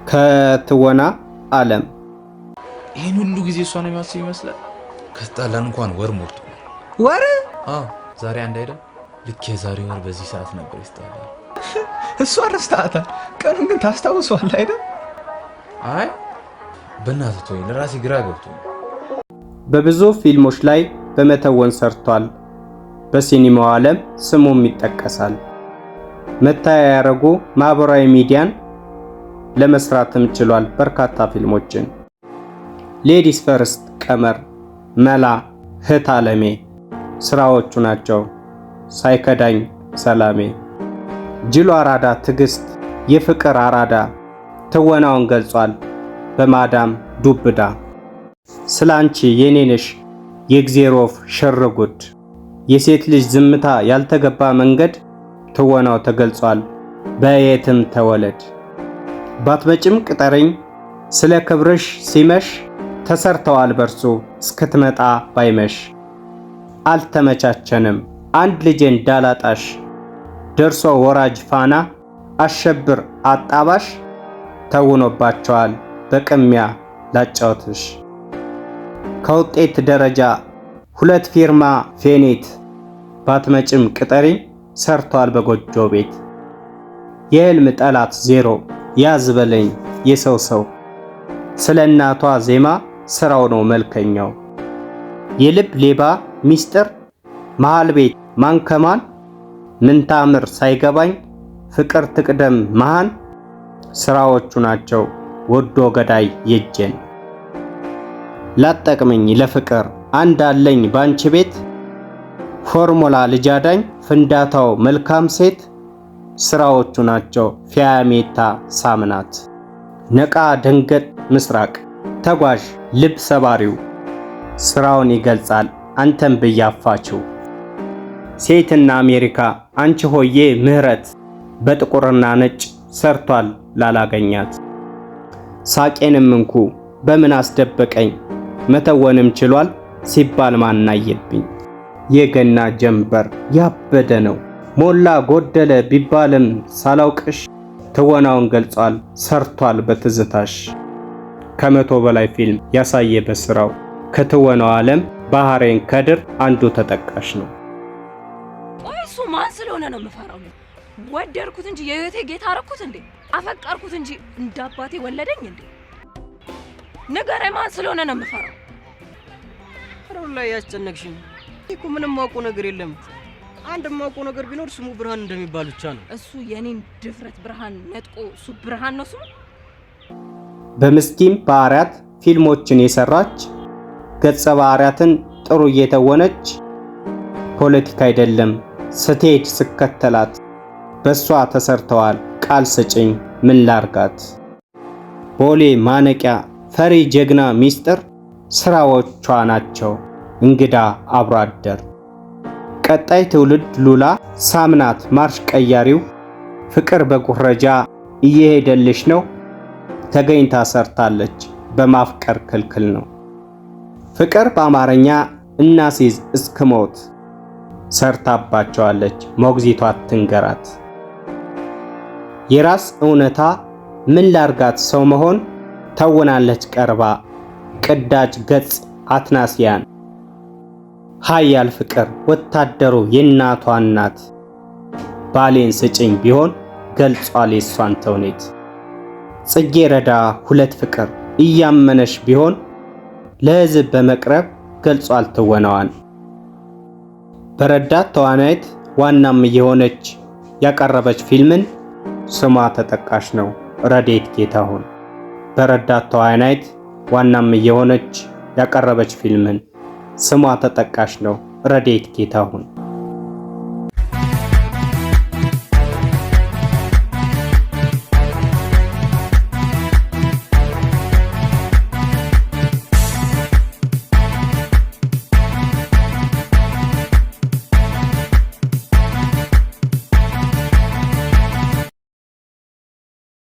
ከትወና ዓለም ይሄን ሁሉ ጊዜ እሷ ነው የሚያስብ ይመስላል። ከተጣላን እንኳን ወር ሞልቶ ወር ዛሬ አንድ አይደል? ልክ የዛሬ ወር በዚህ ሰዓት ነበር ይስታል። እሷ ረስታታል። ቀኑን ግን ታስታውሷል አይደል? አይ በእናትህ ተወኝ፣ ለራሴ ግራ ገብቶ። በብዙ ፊልሞች ላይ በመተወን ሰርቷል። በሲኒማው ዓለም ስሙም ይጠቀሳል። መታያ ያደረጉ ማህበራዊ ሚዲያን ለመስራትም ችሏል። በርካታ ፊልሞችን ሌዲስ ፈርስት፣ ቀመር፣ መላ፣ እህት ዓለሜ ስራዎቹ ናቸው። ሳይከዳኝ ሰላሜ፣ ጅሉ አራዳ፣ ትዕግስት፣ የፍቅር አራዳ ትወናውን ገልጿል። በማዳም ዱብዳ፣ ስላንቺ የኔነሽ፣ የእግዜር ወፍ፣ ሽርጉድ፣ የሴት ልጅ ዝምታ፣ ያልተገባ መንገድ ትወናው ተገልጿል። በየትም ተወለድ፣ ባትመጭም ቅጠረኝ፣ ስለ ክብርሽ ሲመሽ ተሰርተዋል በርሱ እስክትመጣ ባይመሽ። አልተመቻቸንም አንድ ልጄ እንዳላጣሽ፣ ደርሶ ወራጅ ፋና፣ አሸብር አጣባሽ ተውኖባቸዋል በቅሚያ ላጫውትሽ። ከውጤት ደረጃ 2 ፊርማ ፌኔት፣ ባትመጭም ቅጠሪ ሰርቷል በጎጆ ቤት። የህልም ጠላት 0 ያዝበለኝ የሰው ሰው፣ ስለ እናቷ ዜማ ስራው ነው መልከኛው። የልብ ሌባ ሚስጥር መሃል ቤት ማንከማን፣ ምንታምር ሳይገባኝ ፍቅር ትቅደም መሃን ስራዎቹ ናቸው ወዶ ገዳይ የጀን። ላጠቅመኝ ለፍቅር አንድ አለኝ ባንቺ ቤት፣ ፎርሙላ ልጃዳኝ ፍንዳታው መልካም ሴት ስራዎቹ ናቸው ፊያሜታ ሳምናት። ነቃ ደንገጥ ምስራቅ ተጓዥ ልብ ሰባሪው ስራውን ይገልጻል አንተም ብያፋችው። ሴትና አሜሪካ አንቺ ሆዬ ምህረት በጥቁርና ነጭ ሰርቷል ላላገኛት። ሳቄንም እንኩ በምን አስደበቀኝ መተወንም ችሏል ሲባል ማናየብኝ። የገና ጀንበር ያበደ ነው ሞላ ጎደለ ቢባልም ሳላውቅሽ ትወናውን ገልጿል ሰርቷል በትዝታሽ። ከ100 በላይ ፊልም ያሳየ በስራው ከትወናው ዓለም ባህሬን ከድር አንዱ ተጠቃሽ ነው። እሱ ማን ስለሆነ ነው የምፈራው? ወደድኩት እንጂ የህይወቴ ጌታ አረኩት እንዴ? አፈቀርኩት እንጂ እንዳባቴ ወለደኝ እንዴ? ንገረኝ፣ ማን ስለሆነ ነው የምፈራው? አሁን ላይ ያስጨነቅሽኝ እኮ ምንም ማውቀው ነገር የለም። አንድ ማውቀው ነገር ቢኖር ስሙ ብርሃን እንደሚባል ብቻ ነው። እሱ የኔን ድፍረት ብርሃን ነጥቆ እሱ ብርሃን ነው ስሙ። በምስኪን ባህሪያት ፊልሞችን የሰራች ገጸ ባህሪያትን ጥሩ እየተወነች፣ ፖለቲካ አይደለም ስትሄድ ስከተላት በሷ ተሰርተዋል ቃል ስጭኝ ምን ላርጋት። ቦሌ ማነቂያ ፈሪ ጀግና ሚስጥር ስራዎቿ ናቸው እንግዳ አብሮ አደር። ቀጣይ ትውልድ ሉላ ሳምናት ማርሽ ቀያሪው ፍቅር በጉረጃ እየሄደልሽ ነው ተገኝታ ሰርታለች በማፍቀር ክልክል ነው። ፍቅር በአማርኛ እናሲዝ እስክሞት ሰርታባቸዋለች ሞግዚቷ ትንገራት። የራስ እውነታ ምን ላርጋት ሰው መሆን ተውናለች ቀርባ ቅዳጅ ገጽ አትናስያን። ሀያል ፍቅር ወታደሩ የእናቷ እናት ባሌን ስጭኝ ቢሆን ገልጿል የሷን ተውኔት። ጽጌረዳ 2 ፍቅር እያመነሽ ቢሆን ለህዝብ በመቅረብ ገልጿል ትወናዋን። በረዳት ተዋናይት ዋናም እየሆነች ያቀረበች ፊልምን ስሟ ተጠቃሽ ነው ረዴት ጌታሁን። በረዳት ተዋናይት ዋናም እየሆነች ያቀረበች ፊልምን ስሟ ተጠቃሽ ነው ረዴት ጌታሁን።